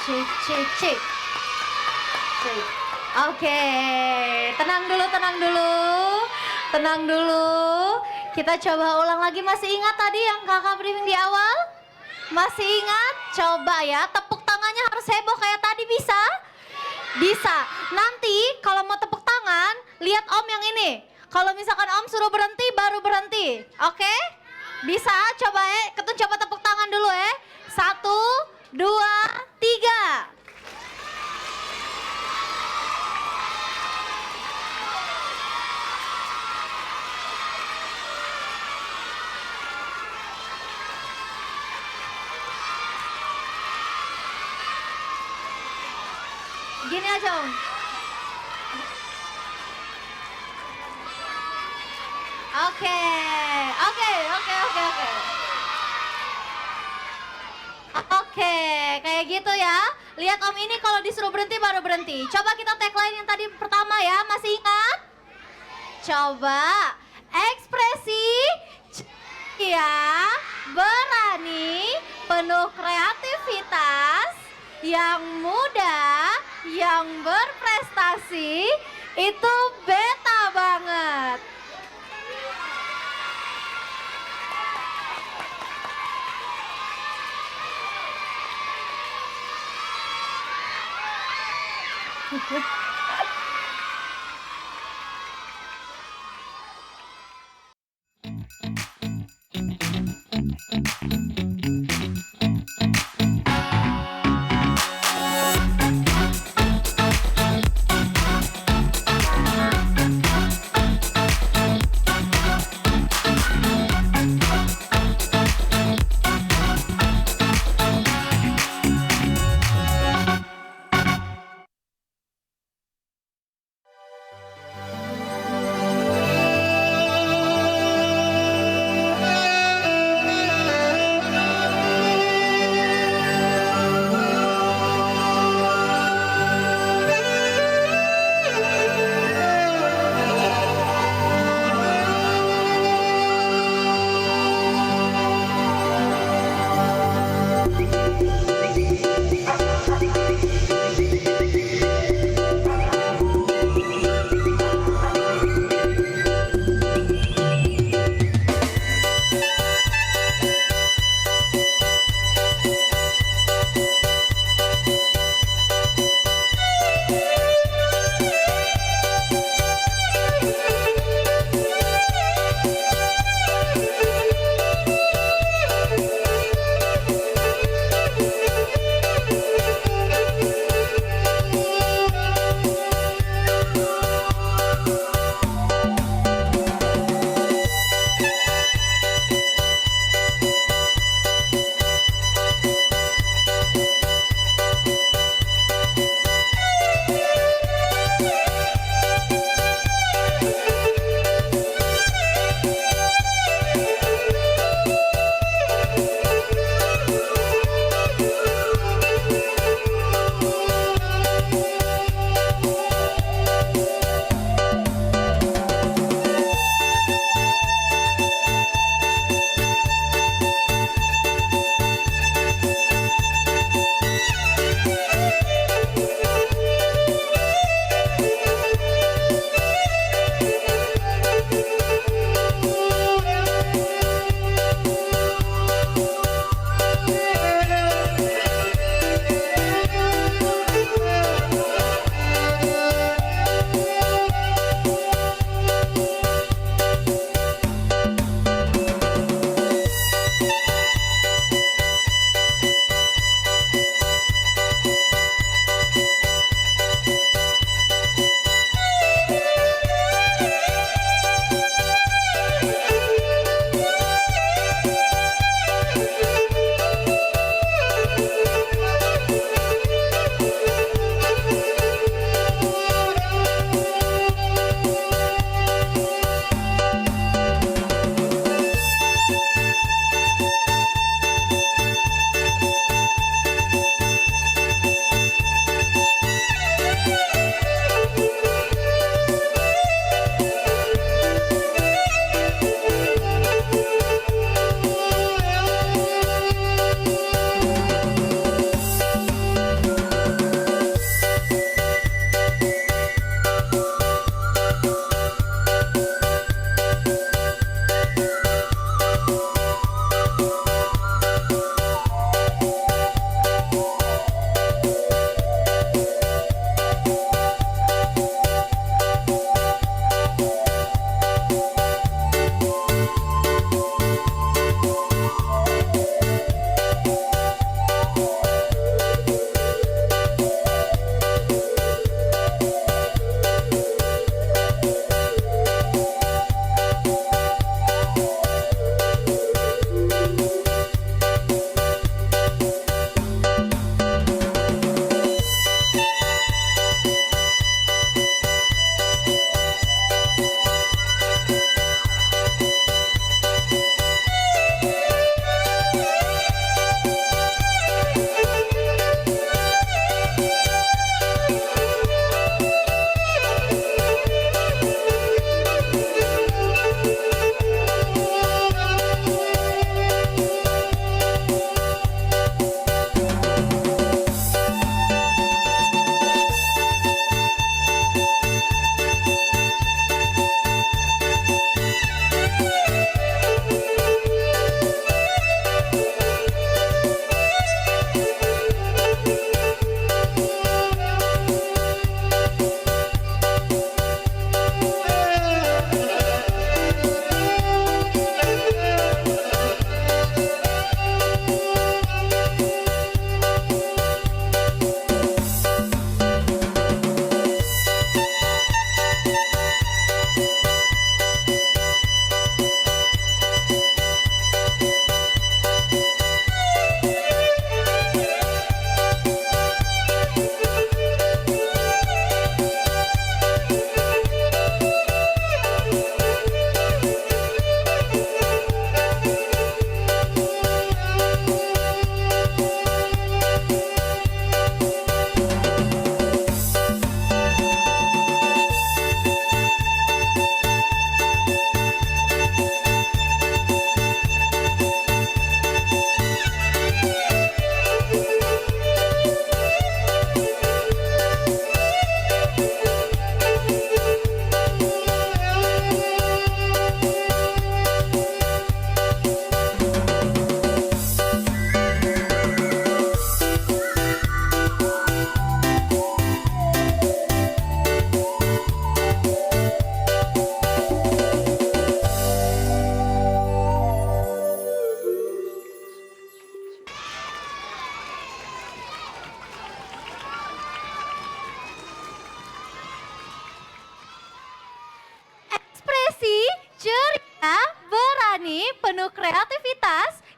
Cik, cik, cik. Cik. Oke, tenang dulu, tenang dulu. Tenang dulu. Kita coba ulang lagi, masih ingat tadi yang kakak briefing di awal? Masih ingat? Coba ya, tepuk tangannya harus heboh kayak tadi, bisa? Bisa. Nanti kalau mau tepuk tangan, lihat Om yang ini. Kalau misalkan Om suruh berhenti, baru berhenti. Oke? Bisa? Coba ya, Ketun coba tepuk tangan dulu ya. 1, 2, 3. Gini aja Om. Oke, oke, oke, oke, oke. Oke, kayak gitu ya. Lihat Om ini kalau disuruh berhenti baru berhenti. Coba kita tagline yang tadi pertama ya, masih ingat? Coba ekspresi ya, berani, penuh kreativitas, yang muda, yang berprestasi, itu beta banget.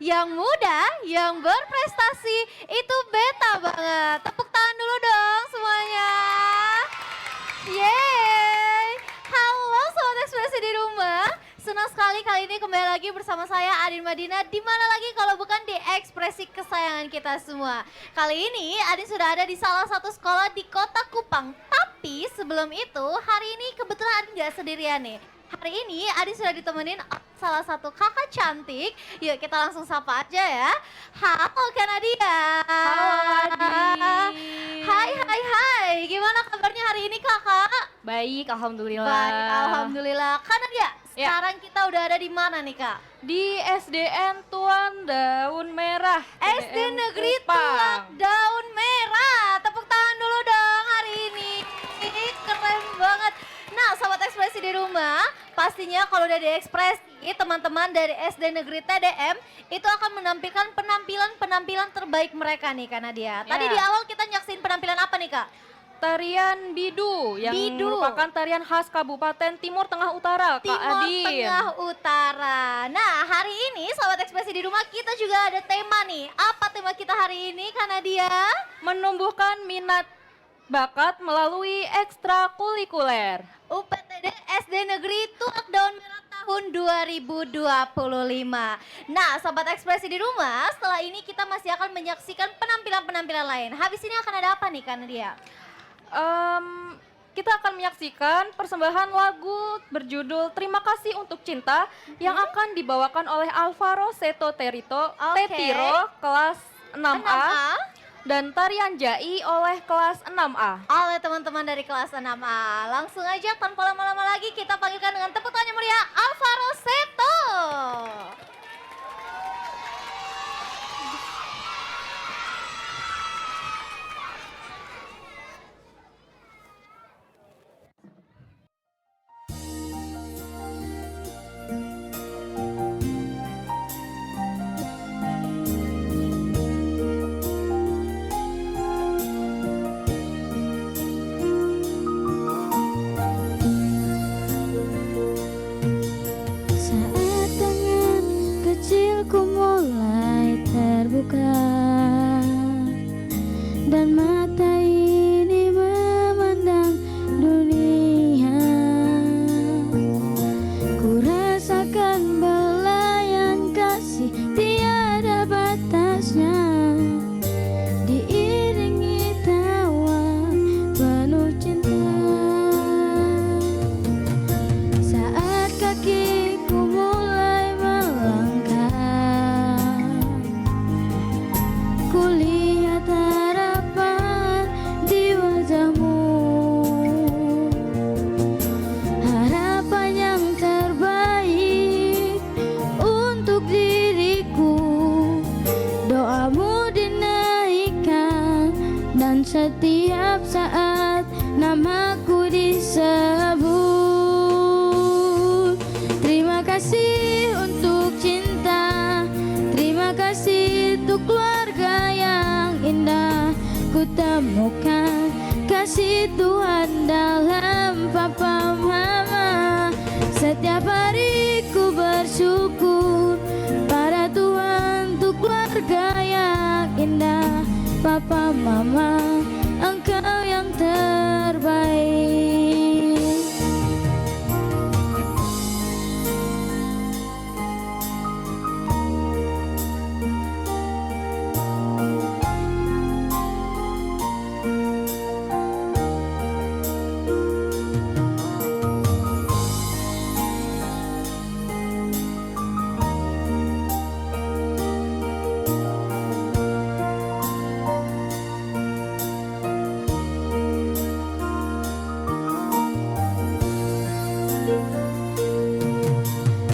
yang muda, yang berprestasi, itu beta banget. Tepuk tangan dulu dong semuanya. Yeay. Halo Sobat Ekspresi di rumah. Senang sekali kali ini kembali lagi bersama saya Adin Madina. Di mana lagi kalau bukan di Ekspresi kesayangan kita semua. Kali ini Adin sudah ada di salah satu sekolah di Kota Kupang. Tapi sebelum itu hari ini kebetulan Adin gak sendirian nih. Hari ini Adin sudah ditemenin salah satu kakak cantik. Yuk kita langsung sapa aja ya. Halo Kak Nadia. Halo Adin. Hai. Gimana kabarnya hari ini kakak? Baik, alhamdulillah. Baik, alhamdulillah. Kak Nadia, sekarang kita udah ada di mana nih kak? Di SDN Tuan Daun Merah. SD TDM Negeri Kupang. Tuak Daun Merah. Tepuk tangan dulu dong hari ini. Keren banget. Nah, Sobat Ekspresi di rumah, pastinya kalau udah di Ekspresi, teman-teman dari SD Negeri TDM itu akan menampilkan penampilan terbaik mereka nih Kak Nadia. Tadi di awal kita nyaksin penampilan apa nih Kak? Tarian Bidu yang merupakan tarian khas Kabupaten Timur Tengah Utara, Kak Timur Adin. Tengah Utara. Nah, hari ini Sobat Ekspresi di rumah kita juga ada tema nih. Apa tema kita hari ini Kak Nadia? Menumbuhkan minat bakat melalui ekstrakurikuler. UPTD SD Negeri Tuak Daun Merah tahun 2025. Nah, Sobat Ekspresi di rumah, setelah ini kita masih akan menyaksikan penampilan-penampilan lain. Habis ini akan ada apa nih Kak Nadia? Kita akan menyaksikan persembahan lagu berjudul Terima Kasih Untuk Cinta yang akan dibawakan oleh Alvaro Seto Terito Tetiro kelas 6A dan tarian Jai oleh kelas 6A. Oleh teman-teman dari kelas 6A. Langsung aja tanpa lama-lama lagi kita panggilkan dengan tepuk tangan yang meriah Alvaro Seto. Saat tangan kecilku mulai terbuka dan mata ini memandang dunia, ku rasakan belayan kasih tiada batasnya, diiringi tawa penuh cinta. Saat kakiku mulai melangkah, ku lihat harapan di wajahmu, harapan yang terbaik untuk diriku. Doamu dinaikkan dan setiap saat namaku disebut. Terima kasih untuk cinta, terima kasih untuk keluarga yang indah ku temukan, kasih Tuhan dalam papa mama. Setiap hari ku bersyukur pada Tuhan untuk keluarga yang indah, papa mama, engkau yang terbaik.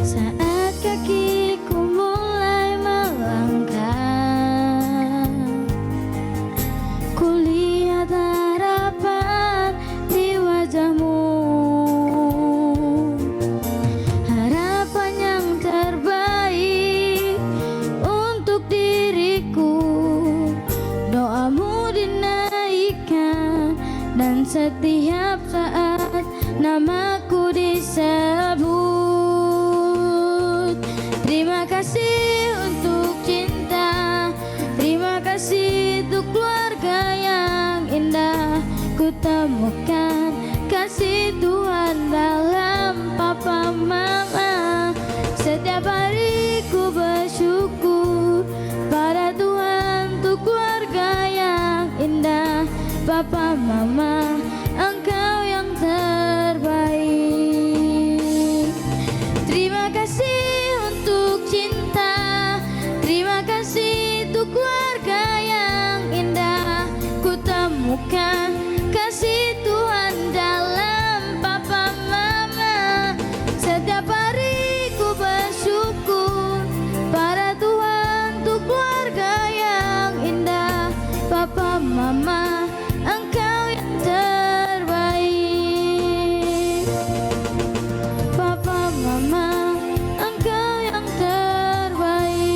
Saat kakiku mulai melangkah, ku lihat harapan di wajahmu, harapan yang terbaik untuk diriku. Doamu dinaikkan dan setiap saat namaku disebut. Terima kasih untuk ku temukan kasih Tuhan dalam papa mama. Setiap hari ku bersyukur pada Tuhan untuk keluarga yang indah. Papa mama, engkau yang terbaik. Terima kasih untuk cinta, terima kasih untuk keluarga yang indah. Ku temukan kasih Tuhan dalam papa mama. Setiap hari ku bersyukur pada Tuhan untuk keluarga yang indah. Papa mama, engkau yang terbaik. Papa mama, engkau yang terbaik.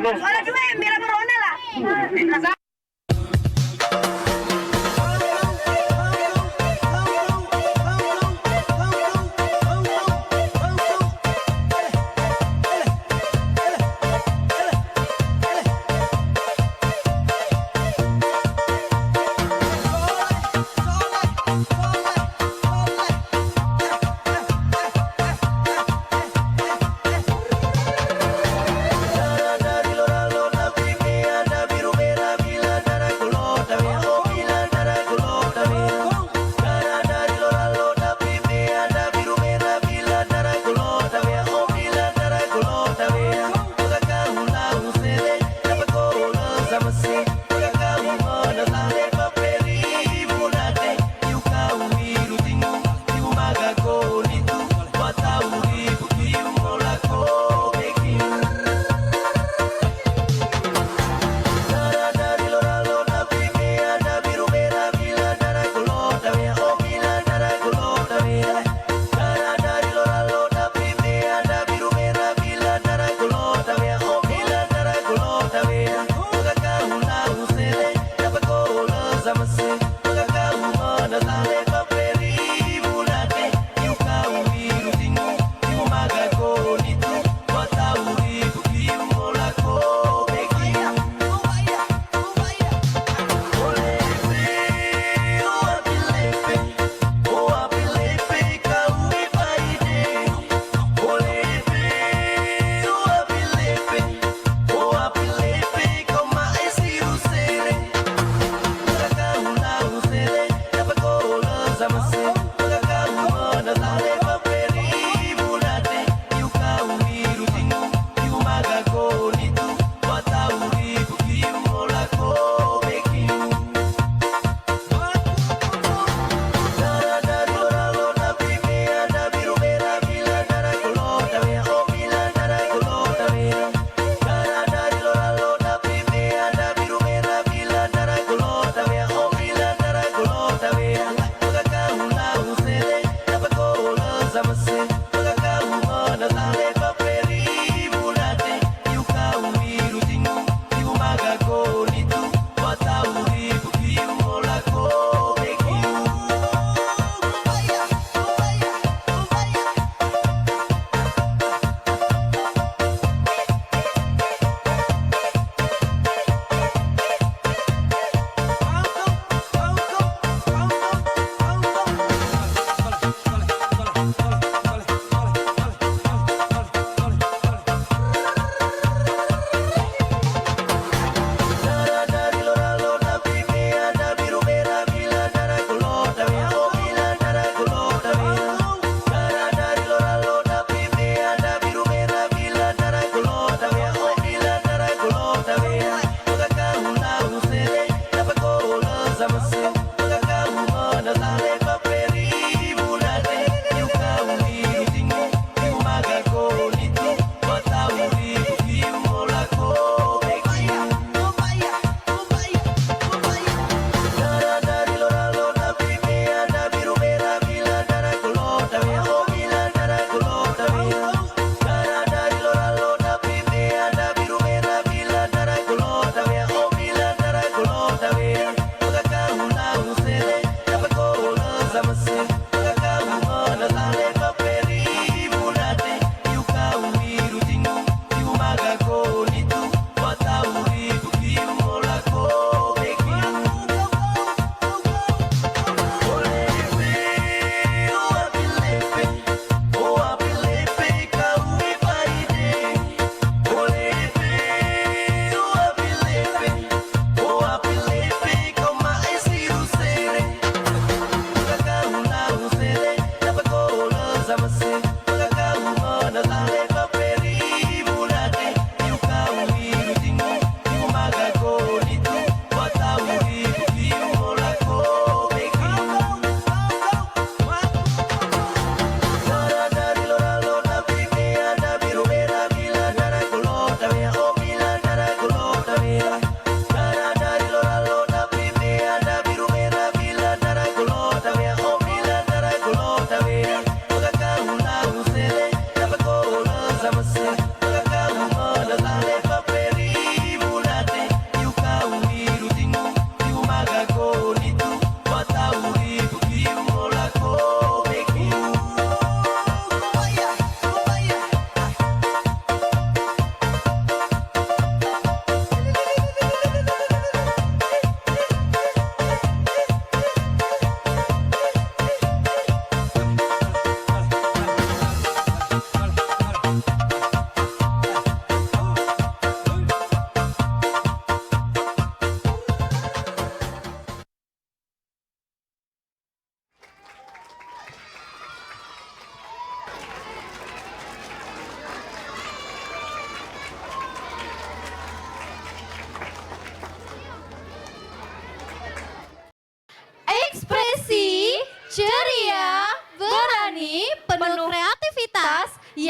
Hola, Juven, mira Corona lah. Dari lora lona bimia, da biru bera bila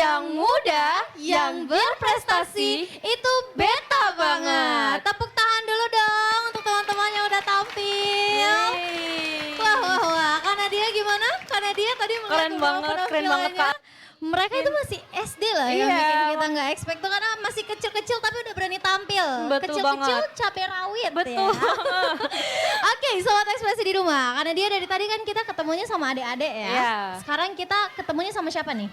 yang muda, yang berprestasi, itu beta banget. Tepuk tangan dulu dong untuk teman-teman yang udah tampil. Wah, wah, wah. Karena dia gimana? Karena dia tadi melihat Keren beberapa banget, keren penampilannya. banget, Kak. Mereka itu masih SD lah yang Iya. bikin kita nggak expect tuh karena masih kecil-kecil tapi udah berani tampil. Betul Kecil-kecil banget. capek rawit Betul. ya. Oke, Sobat Ekspresi di rumah. Karena dia dari tadi kan kita ketemunya sama adik-adik ya. Iya. Sekarang kita ketemunya sama siapa nih?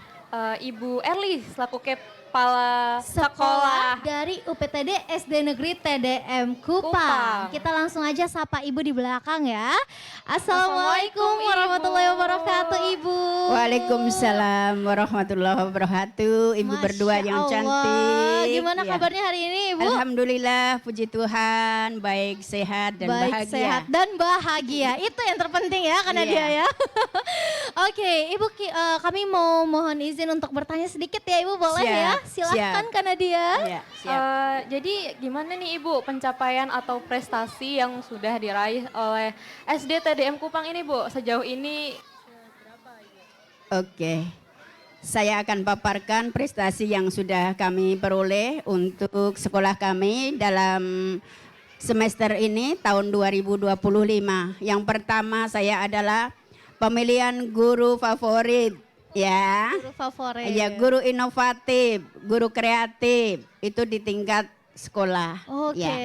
Ibu Erli selaku kepala sekolah. dari UPTD SD Negeri TDM Kupang. Kupang. Kita langsung aja sapa Ibu di belakang ya. Assalamualaikum Assalamualaikum, warahmatullahi Ibu. wabarakatuh Ibu. Waalaikumsalam warahmatullahi wabarakatuh. Ibu Masya berdua yang Allah. cantik. Gimana Ya. kabarnya hari ini Ibu? Alhamdulillah, puji Tuhan, baik, sehat, dan Baik, bahagia. sehat dan bahagia. Itu yang terpenting ya karena Iya. dia ya. Oke, Ibu kami mau mohon izin untuk bertanya sedikit ya Ibu, boleh Siap, ya? Silahkan siap. karena dia. Ya, siap. Jadi gimana nih Ibu pencapaian atau prestasi yang sudah diraih oleh SD TDM Kupang ini Bu sejauh ini? Oke. Saya akan paparkan prestasi yang sudah kami peroleh untuk sekolah kami dalam semester ini tahun 2025. Yang pertama saya adalah pemilihan guru favorit, ya. Guru favorit. Ya, guru inovatif, guru kreatif itu di tingkat sekolah. Oke. Ya.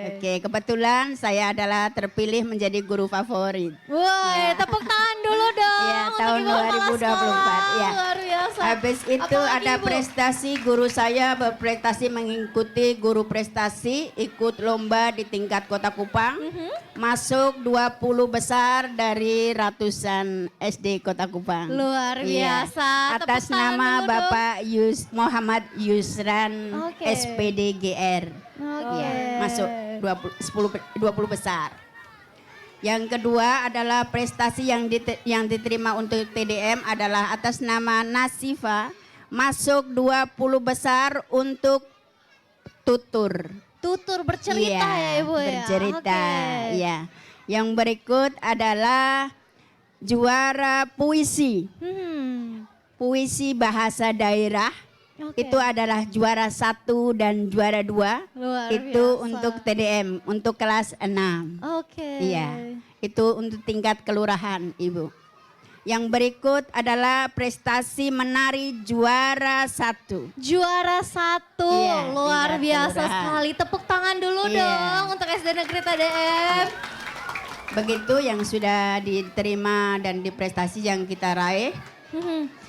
Oke, kebetulan saya adalah terpilih menjadi guru favorit. Woi, tepuk tangan dulu dong. Ya, untuk tahun Ibu Kepala 2024, Sekolah. ya. Luar biasa. Habis itu Apalagi, ada Ibu? prestasi, guru saya berprestasi mengikuti guru prestasi, ikut lomba di tingkat Kota Kupang, masuk 20 besar dari ratusan SD Kota Kupang. Luar Iya. biasa. Tepuk Atas tangan nama dulu dong. Bapak Muhammad Yusran Oke. SPDGR. Oke. Ya, masuk 20 besar. Yang kedua adalah prestasi yang diterima untuk TDM adalah atas nama Nasifa, masuk 20 besar untuk tutur. Tutur bercerita Iya, ya Ibu ya. bercerita. Oke. Ya. Yang berikut adalah juara puisi. Puisi bahasa daerah. Oke. Itu adalah juara 1 dan juara 2. Luar Itu biasa. untuk TDM, untuk kelas 6. Oke. Iya, itu untuk tingkat kelurahan, Ibu. Yang berikut adalah prestasi menari juara 1. Juara 1, Iya, luar tingkat biasa kelurahan. sekali. Tepuk tangan dulu Iya. dong untuk SD Negeri TDM. Begitu yang sudah diterima dan diprestasi yang kita raih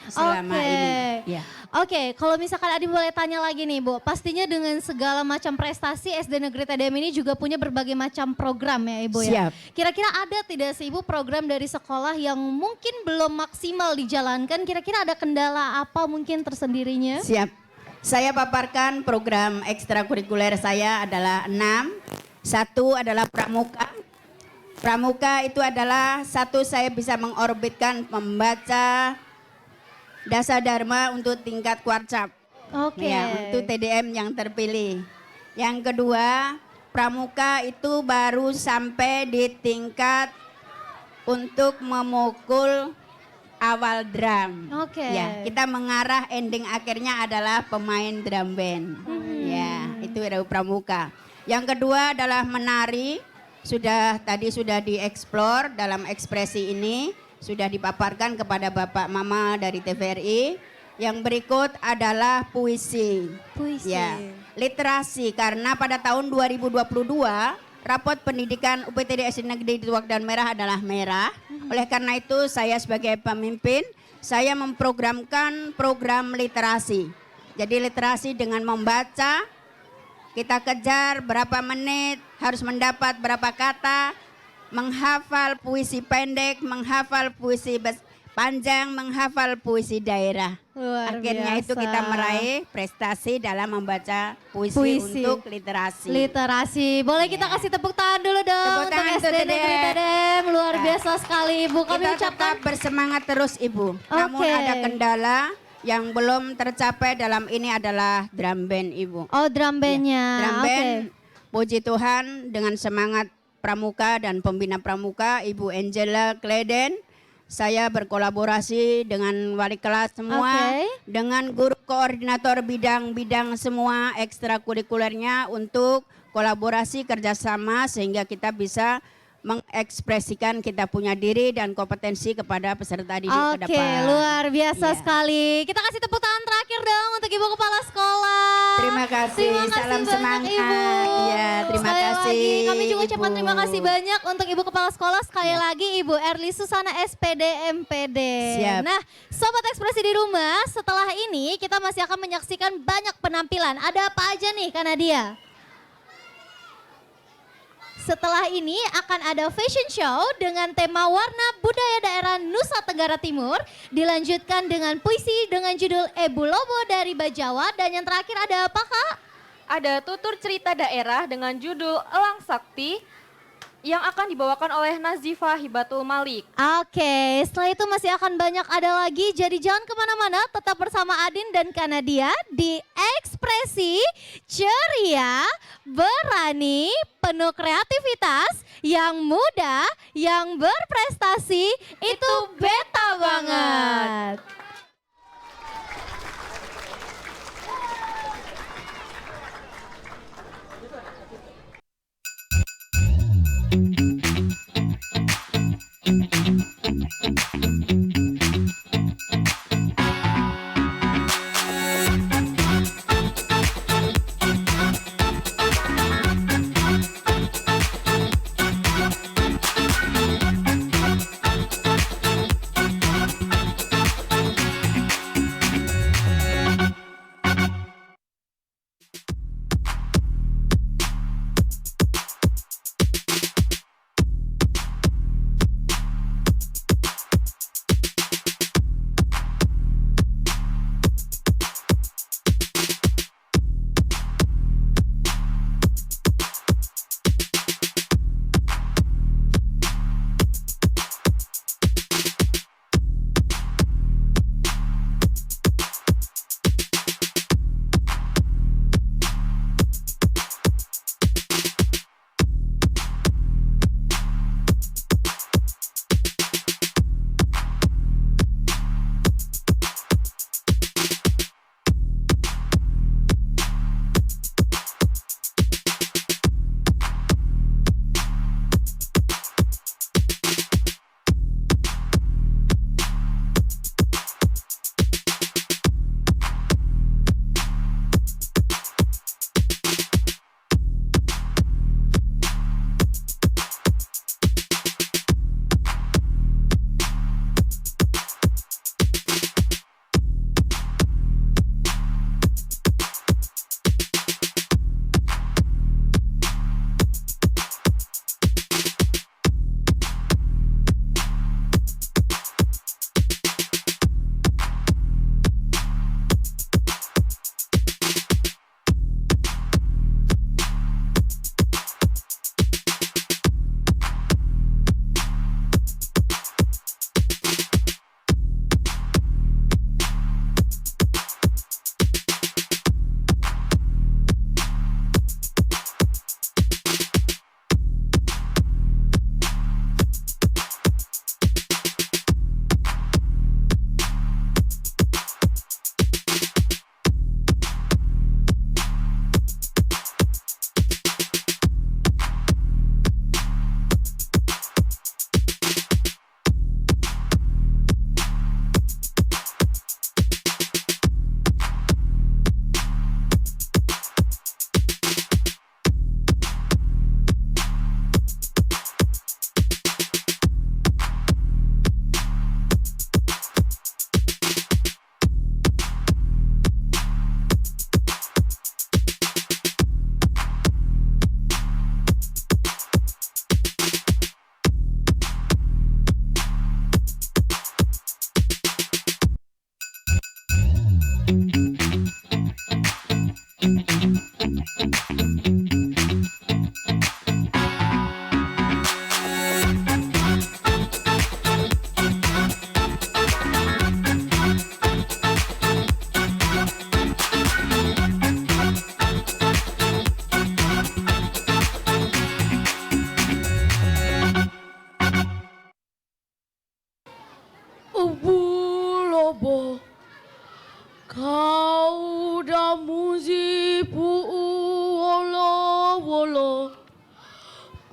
selama Oke. ini. Ya. Oke, kalau misalkan Adi boleh tanya lagi nih Bu, pastinya dengan segala macam prestasi SD Negeri TDM ini juga punya berbagai macam program ya Ibu ya. Siap. Kira-kira ada tidak sih Ibu program dari sekolah yang mungkin belum maksimal dijalankan, kira-kira ada kendala apa mungkin tersendirinya? Siap. Saya paparkan program ekstrakurikuler saya adalah 6. 1 adalah pramuka. Pramuka itu adalah 1 saya bisa mengorbitkan membaca Dasa Dharma untuk tingkat Kwarcap. Oke. Ya, untuk TDM yang terpilih. Yang kedua, pramuka itu baru sampai di tingkat untuk memukul awal drum. Oke. Ya, kita mengarah ending akhirnya adalah pemain drum band. Ya, itu dari pramuka. Yang kedua adalah menari. Tadi sudah dieksplor dalam ekspresi ini. Sudah dipaparkan kepada Bapak Mama dari TVRI. Yang berikut adalah puisi. Puisi. Ya, literasi karena pada tahun 2022 rapot pendidikan UPTD SD Negeri Tuak dan Merah adalah merah. Oleh karena itu saya sebagai pemimpin saya memprogramkan program literasi. Jadi literasi dengan membaca, kita kejar berapa menit, harus mendapat berapa kata, menghafal puisi pendek, menghafal puisi panjang, menghafal puisi daerah. Luar Akhirnya itu biasa. kita meraih prestasi dalam membaca puisi untuk literasi. Literasi. Boleh kita kasih tepuk tangan dulu dong Tepuk untuk tangan SD untuk Negeri TDM. TDM. Luar Nah, biasa sekali Ibu. Kami Kita ucapkan tetap bersemangat terus Ibu. Namun Oke. ada kendala yang belum tercapai dalam ini adalah drum band Ibu. oh drum bandnya. Drum Oke. band, puji Tuhan dengan semangat pramuka dan pembina pramuka Ibu Angela Kleden saya berkolaborasi dengan wali kelas semua, Oke. dengan guru koordinator bidang-bidang semua ekstrakurikulernya untuk kolaborasi kerjasama sehingga kita bisa mengekspresikan kita punya diri dan kompetensi kepada peserta didik ke Oke, depan. luar biasa Iya. sekali. Kita kasih tepuk tangan terakhir dong untuk Ibu Kepala Sekolah. Terima kasih, Terima kasih salam banyak, semangat. Ibu. Iya, terima Sekali kasih, lagi kami juga ucapkan Ibu. terima kasih banyak untuk Ibu Kepala Sekolah. Sekali Ya. lagi Ibu Erli Susana SPD MPD. Siap. Nah, Sobat Ekspresi di rumah, setelah ini kita masih akan menyaksikan banyak penampilan. Ada apa aja nih, Kak Nadia? Setelah ini akan ada fashion show dengan tema warna budaya daerah Nusa Tenggara Timur. Dilanjutkan dengan puisi dengan judul Ebu Lobo dari Bajawa. Dan yang terakhir ada apa, Kak? Ada tutur cerita daerah dengan judul Elang Sakti yang akan dibawakan oleh Nazifah Hibatul Malik. Oke, setelah itu masih akan banyak ada lagi. Jadi jangan kemana-mana, tetap bersama Adin dan Kanadia di Ekspresi Ceria, Berani, Penuh Kreativitas, yang muda, yang berprestasi, itu beta banget.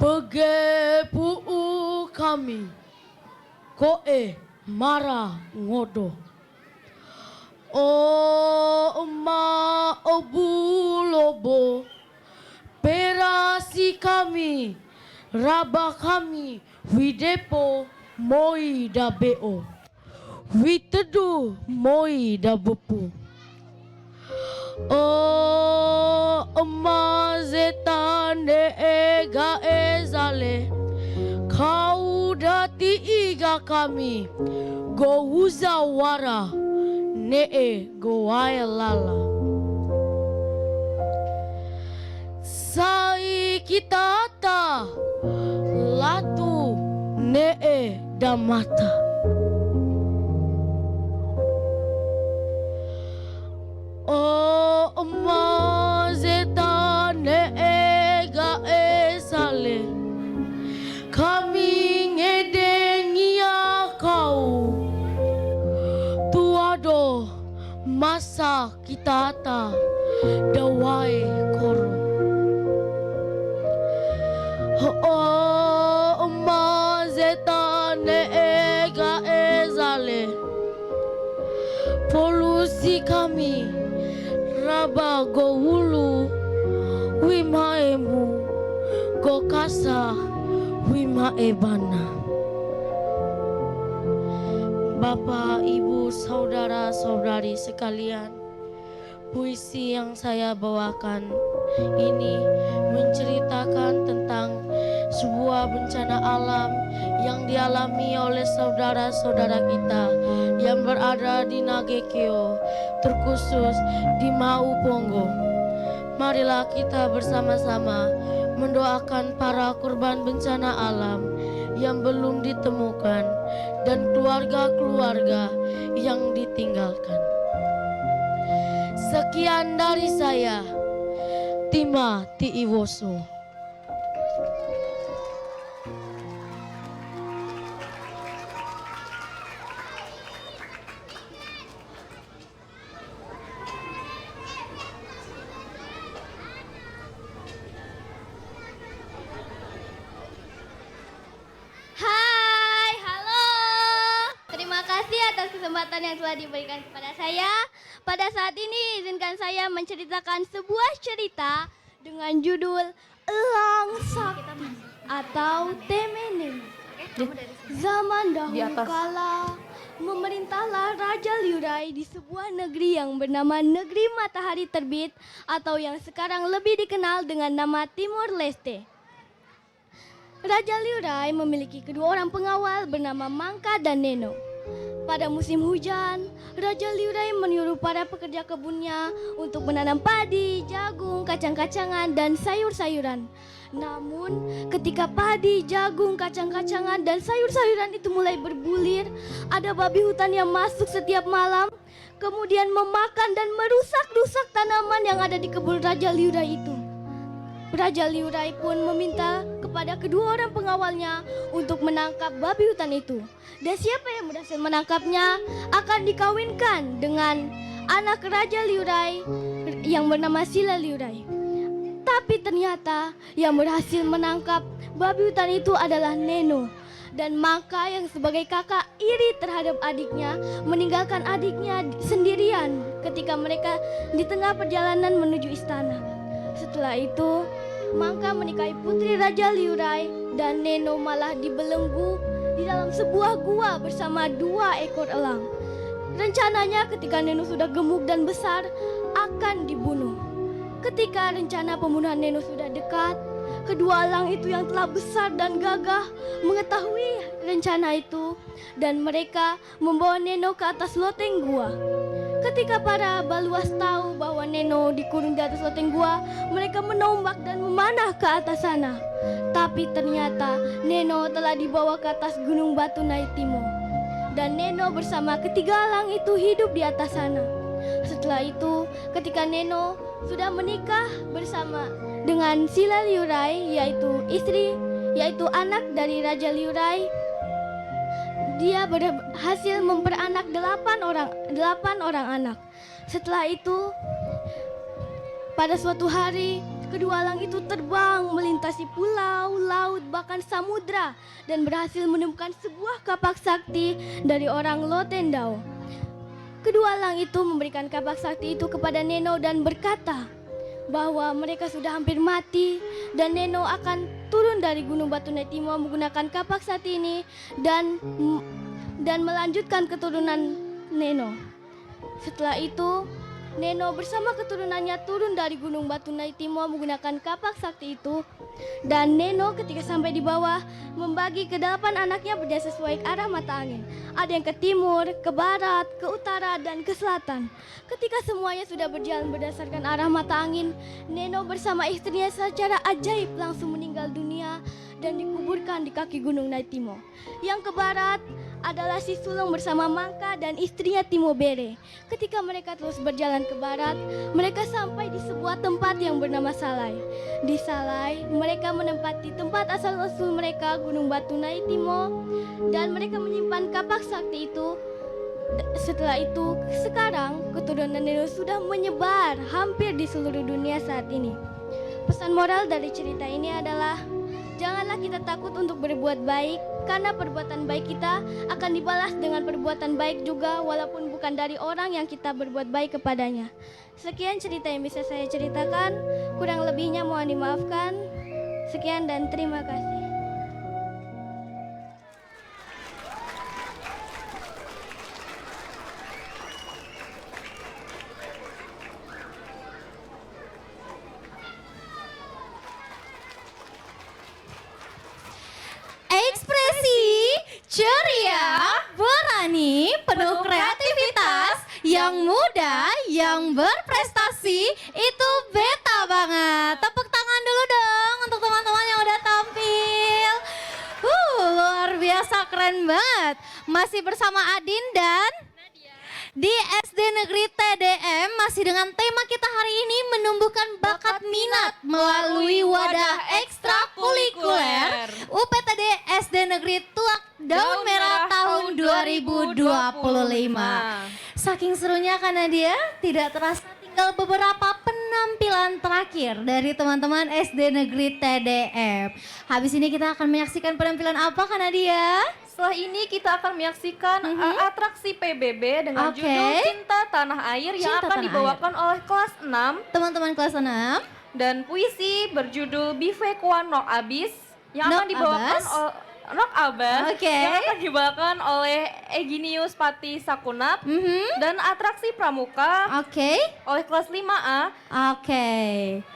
Pege puu kami, koe mara ngodo. O ma obulobo, perasi kami, raba kami, widepo moi da beo, witedu moi da bepu. O ma zetane ega ezale, kau dati iga kami, go uzawara, nee go lala. Sai kita ta, latu nee damata. O ma zetane ega esale, kami ngedengia kau, tuado masa kita ta dawai koro. O ma zetane ega ezale, polusi kami raba go wulu, wimaemu go kasa, wima ebana. Bapak, Ibu, saudara-saudari sekalian, puisi yang saya bawakan ini menceritakan tentang sebuah bencana alam yang dialami oleh saudara-saudara kita yang berada di Nagekeo, terkhusus di Mau Ponggo. Marilah kita bersama-sama mendoakan para korban bencana alam yang belum ditemukan dan keluarga-keluarga yang ditinggalkan. Sekian dari saya, Tima Tiiwoso. Hai, halo. Terima kasih atas kesempatan yang telah diberikan kepada saya. Pada saat ini izinkan saya menceritakan sebuah cerita dengan judul Elang Sakti atau Temene. Zaman dahulu kala memerintahlah Raja Liurai di sebuah negeri yang bernama Negeri Matahari Terbit atau yang sekarang lebih dikenal dengan nama Timur Leste. Raja Liurai memiliki kedua orang pengawal bernama Mangka dan Neno. Pada musim hujan, Raja Liurai menyuruh para pekerja kebunnya untuk menanam padi, jagung, kacang-kacangan, dan sayur-sayuran. Namun, ketika padi, jagung, kacang-kacangan, dan sayur-sayuran itu mulai berbulir, ada babi hutan yang masuk setiap malam, kemudian memakan dan merusak-rusak tanaman yang ada di kebun Raja Liurai itu. Raja Liurai pun meminta kepada kedua orang pengawalnya untuk menangkap babi hutan itu. Dan siapa yang berhasil menangkapnya akan dikawinkan dengan anak Raja Liurai yang bernama Sila Liurai. Tapi ternyata yang berhasil menangkap babi hutan itu adalah Neno. Dan Mangka yang sebagai kakak iri terhadap adiknya meninggalkan adiknya sendirian ketika mereka di tengah perjalanan menuju istana. Setelah itu, Mangka menikahi putri Raja Liurai dan Neno malah dibelenggu di dalam sebuah gua bersama 2 ekor elang. Rencananya ketika Neno sudah gemuk dan besar akan dibunuh. Ketika rencana pembunuhan Neno sudah dekat, kedua elang itu yang telah besar dan gagah mengetahui rencana itu dan mereka membawa Neno ke atas loteng gua. Ketika para baluas tahu bahwa Neno dikurung di atas loteng gua, mereka menombak dan memanah ke atas sana. Tapi ternyata Neno telah dibawa ke atas gunung batu Naitimo. Dan Neno bersama ketiga elang itu hidup di atas sana. Setelah itu, ketika Neno sudah menikah bersama dengan Sila Liurai, yaitu anak dari Raja Liurai, dia berhasil memperanak 8 orang anak. Setelah itu, pada suatu hari Kedua elang itu terbang melintasi pulau, laut, bahkan samudra dan berhasil menemukan sebuah kapak sakti dari orang Lotendao. Kedua elang itu memberikan kapak sakti itu kepada Neno dan berkata bahwa mereka sudah hampir mati dan Neno akan turun dari Gunung Batu Naitimo menggunakan kapak sakti ini dan melanjutkan keturunan Neno. Setelah itu, Neno bersama keturunannya turun dari Gunung Batu Naitimo menggunakan kapak sakti itu. Dan Neno ketika sampai di bawah membagi ke 8 anaknya berdasar sesuai arah mata angin. Ada yang ke timur, ke barat, ke utara, dan ke selatan. Ketika semuanya sudah berjalan berdasarkan arah mata angin, Neno bersama istrinya secara ajaib langsung meninggal dunia dan dikuburkan di kaki Gunung Naitimo. Yang ke barat adalah si sulung bersama Mangka dan istrinya Timobere. Ketika mereka terus berjalan ke barat, mereka sampai di sebuah tempat yang bernama Salai. Di Salai, mereka menempati tempat asal-usul mereka, Gunung Batu Naitimo, dan mereka menyimpan kapak sakti itu. Setelah itu, sekarang keturunan Neno sudah menyebar hampir di seluruh dunia saat ini. Pesan moral dari cerita ini adalah janganlah kita takut untuk berbuat baik, karena perbuatan baik kita akan dibalas dengan perbuatan baik juga, walaupun bukan dari orang yang kita berbuat baik kepadanya. Sekian cerita yang bisa saya ceritakan, kurang lebihnya mohon dimaafkan. Sekian dan terima kasih. Ekspresi ceria, berani, penuh kreativitas, yang muda, yang berprestasi, itu beta banget. Tepuk tangan dulu dong untuk teman-teman yang udah tampil. Luar biasa, keren banget. Masih bersama Adin dan di SD Negeri TDM, masih dengan tema kita hari ini menumbuhkan bakat minat melalui wadah ekstrakurikuler UPTD SD Negeri Tuak Daun Merah tahun 2025. Saking serunya kan Nadia, tidak terasa tinggal beberapa penampilan terakhir dari teman-teman SD Negeri TDM. Habis ini kita akan menyaksikan penampilan apa kan Nadia? Setelah ini kita akan menyaksikan atraksi PBB dengan judul Cinta Tanah Air yang Cinta akan Tanah dibawakan oleh kelas 6. Teman-teman kelas 6. Dan puisi berjudul Bivekuan Nok Abis yang Nok akan dibawakan Abas. oleh Nok Abas Oke. yang akan dibawakan oleh Eginius Pati Sakunat dan atraksi Pramuka Oke. oleh kelas 5A. Oke.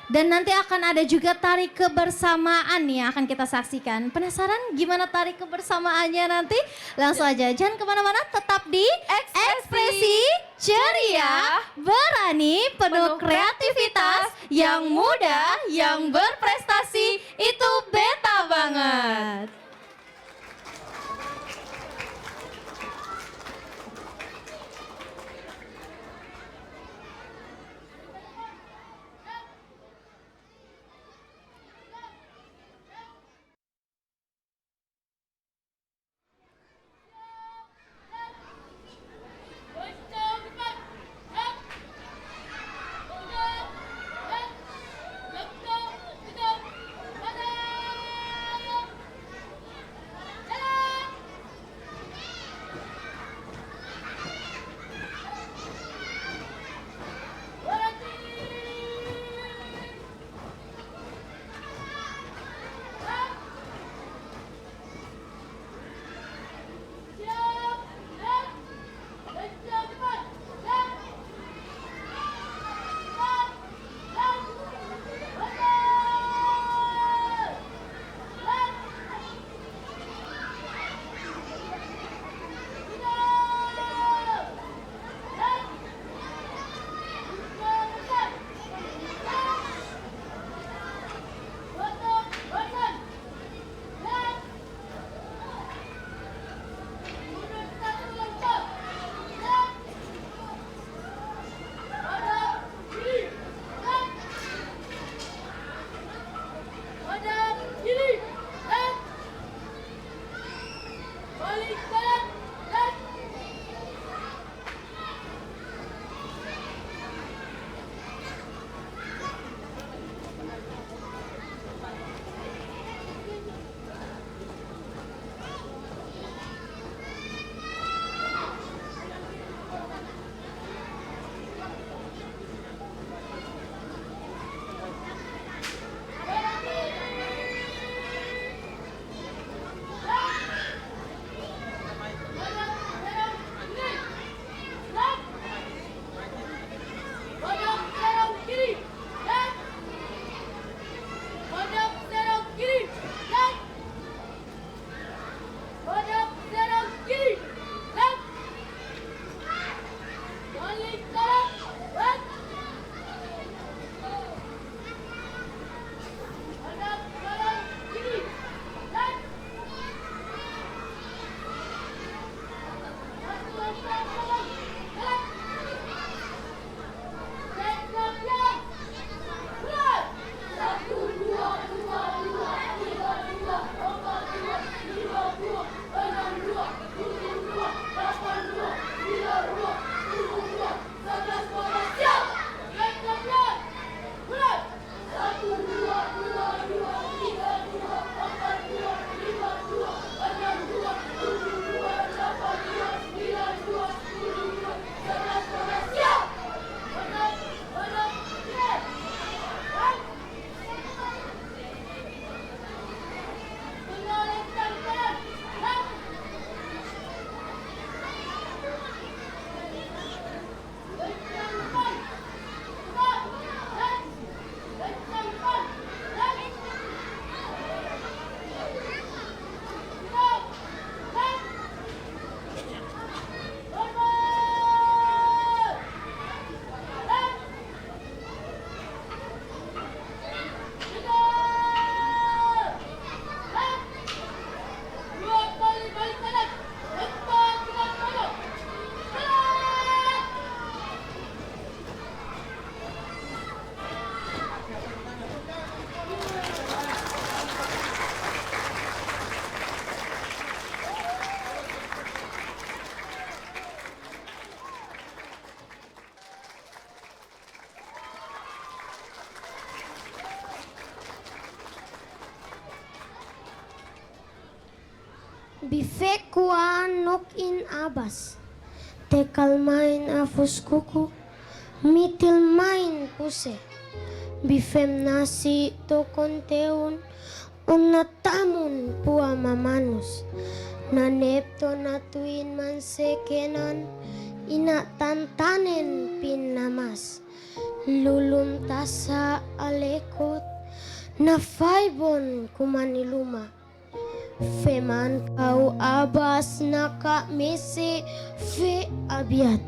Dan nanti akan ada juga tari kebersamaan nih yang akan kita saksikan. Penasaran gimana tari kebersamaannya nanti? Langsung aja, jangan kemana-mana, tetap di Ekspresi Ceria, berani, penuh kreativitas, yang muda, yang berprestasi, itu beta banget. Bifekua nok in abas. Tekal main afus kuku. Mitil main puse. Bifem nasi tokon teun. Unatamun pua mamanus. Nanepto natuin mansekenan. Ina tantanen pinamas. Lulum tasa alekot. Nafaibon kumaniluma. Feman kau abas naka mese fe abiat.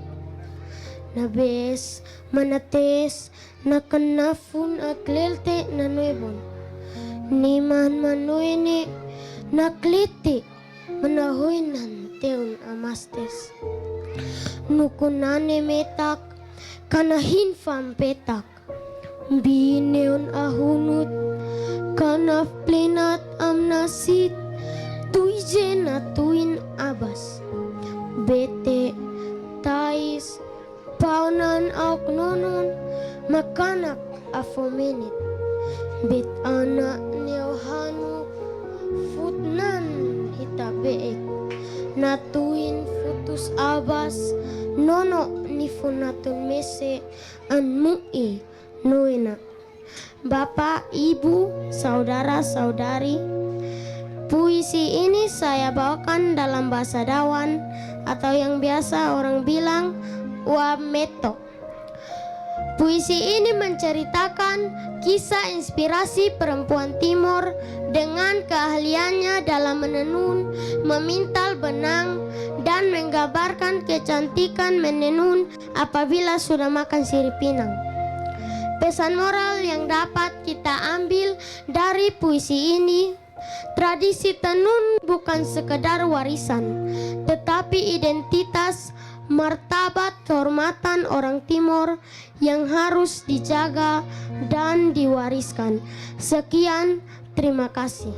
Nabes manates nakanafun aklelte nanuebon. Niman manuini nakliti manahuinan teun amastes. Nukunane metak kanahinfam petak. Bineon ahunut kanaf plenat amnasit. Tuije na tuin abas. Bete, tais, paunan auk nonon, makanak afomenit. Bet anak neohanu, futnan hita beek. Natuin futus abas, nono nifunatun mese, anmui nuena. Bapak, ibu, saudara-saudari, puisi ini saya bawakan dalam bahasa Dawan atau yang biasa orang bilang Wameto. Puisi ini menceritakan kisah inspirasi perempuan Timor dengan keahliannya dalam menenun, memintal benang, dan menggambarkan kecantikan menenun apabila sudah makan sirip pinang. Pesan moral yang dapat kita ambil dari puisi ini: tradisi tenun bukan sekedar warisan, tetapi identitas, martabat, kehormatan orang Timor yang harus dijaga dan diwariskan. Sekian, terima kasih.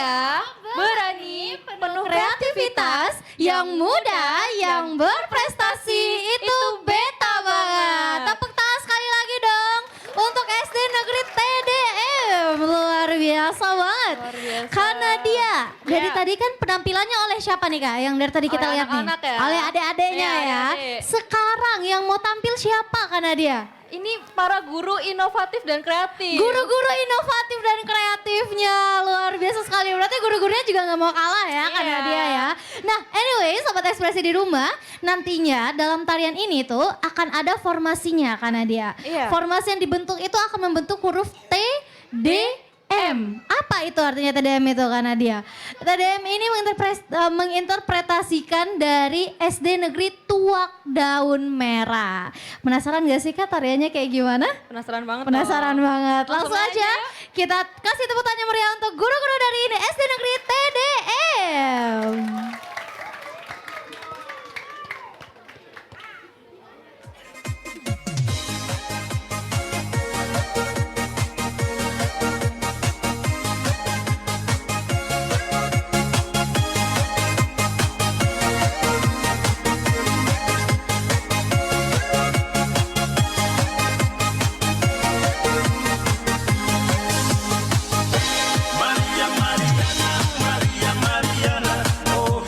ceria, berani, penuh kreativitas, yang muda, yang berprestasi itu beta banget. Tepuk tangan sekali lagi dong untuk SD Negeri TDM. Luar biasa banget. Luar biasa. Karena dia dari Ya. tadi kan penampilannya oleh siapa nih Kak? Yang dari tadi kita Oleh lihat nih. anak-anak ya. Oleh adik-adiknya Iya, ya. adik-adik. Sekarang yang mau tampil siapa karena dia? Ini para guru inovatif dan kreatif. Guru-guru inovatif dan kreatifnya luar biasa sekali. Berarti guru-gurunya juga nggak mau kalah ya karena Iya. dia ya. Nah anyway Sobat Ekspresi di rumah, nantinya dalam tarian ini tuh akan ada formasinya karena dia. Iya. Formasi yang dibentuk itu akan membentuk huruf T, D, M. Apa itu artinya TDM itu karena dia? TDM ini menginterpretasikan dari SD Negeri Tuak Daun Merah. Penasaran gak sih Kak tariannya kayak gimana? Penasaran banget. Penasaran dong. banget. Langsung Langsung aja aja. kita kasih tepuk tangan meriah untuk guru-guru dari ini SD Negeri TDM. Maria Mariana, oh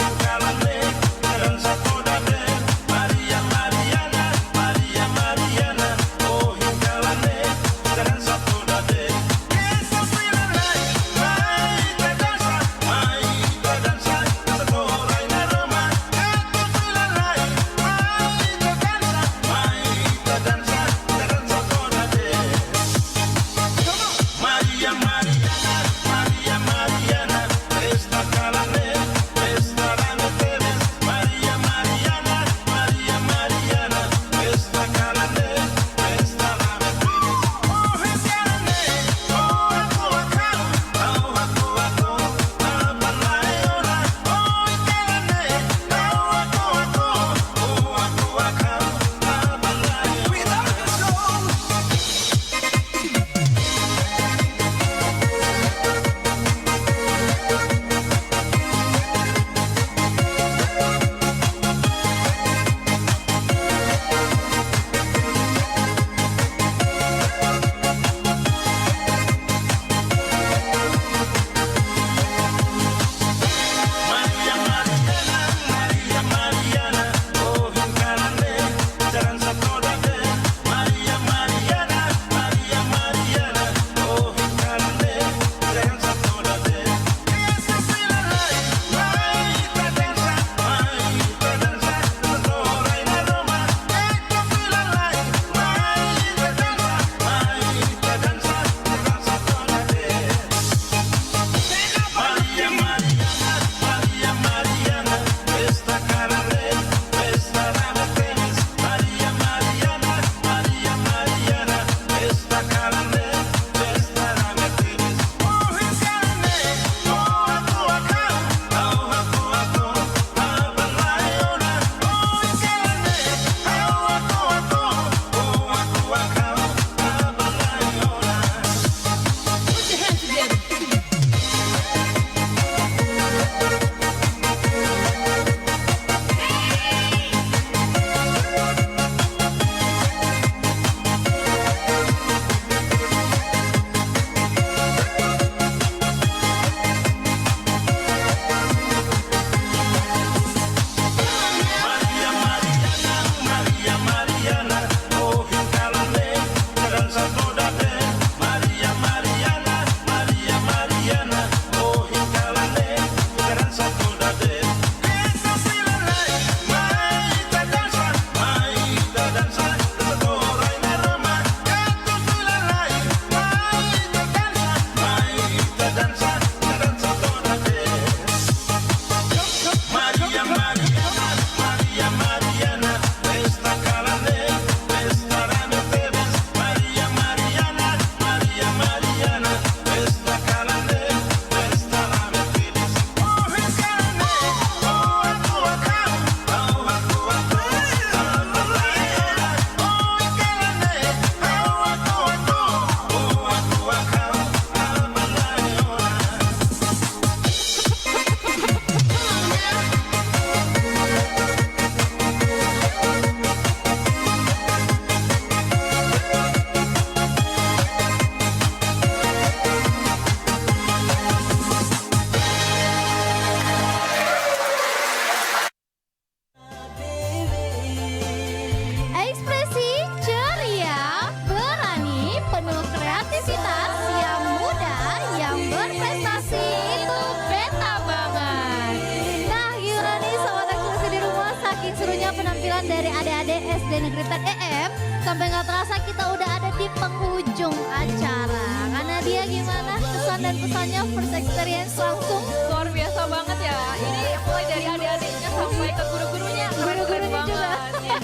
Negeri TDM. Sampai nggak terasa kita udah ada di penghujung acara. Karena dia gimana kesan dan pesannya first experience langsung. Luar biasa banget ya. Ini mulai dari adik-adiknya sampai ke guru-gurunya. Guru-gurunya Keren juga. banget.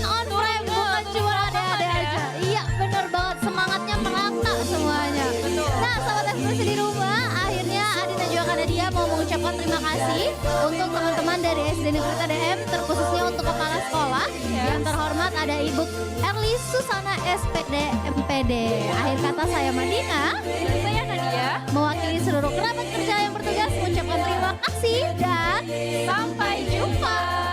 On frame bukan cuma ada-ada aja. Iya bener banget, semangatnya merata semuanya. Nah sahabat ekspresi di rumah, akhirnya Adin dan juga Kak Nadia mau mengucapkan terima kasih untuk teman-teman dari SD Negeri TDM, terkhususnya untuk kepala sekolah. Yang terhormat ada Ibu Erli Susana SPD MPD. Akhir kata saya Madina, Dan saya Nadia. mewakili seluruh kerabat kerja yang bertugas mengucapkan terima kasih dan Sampai jumpa.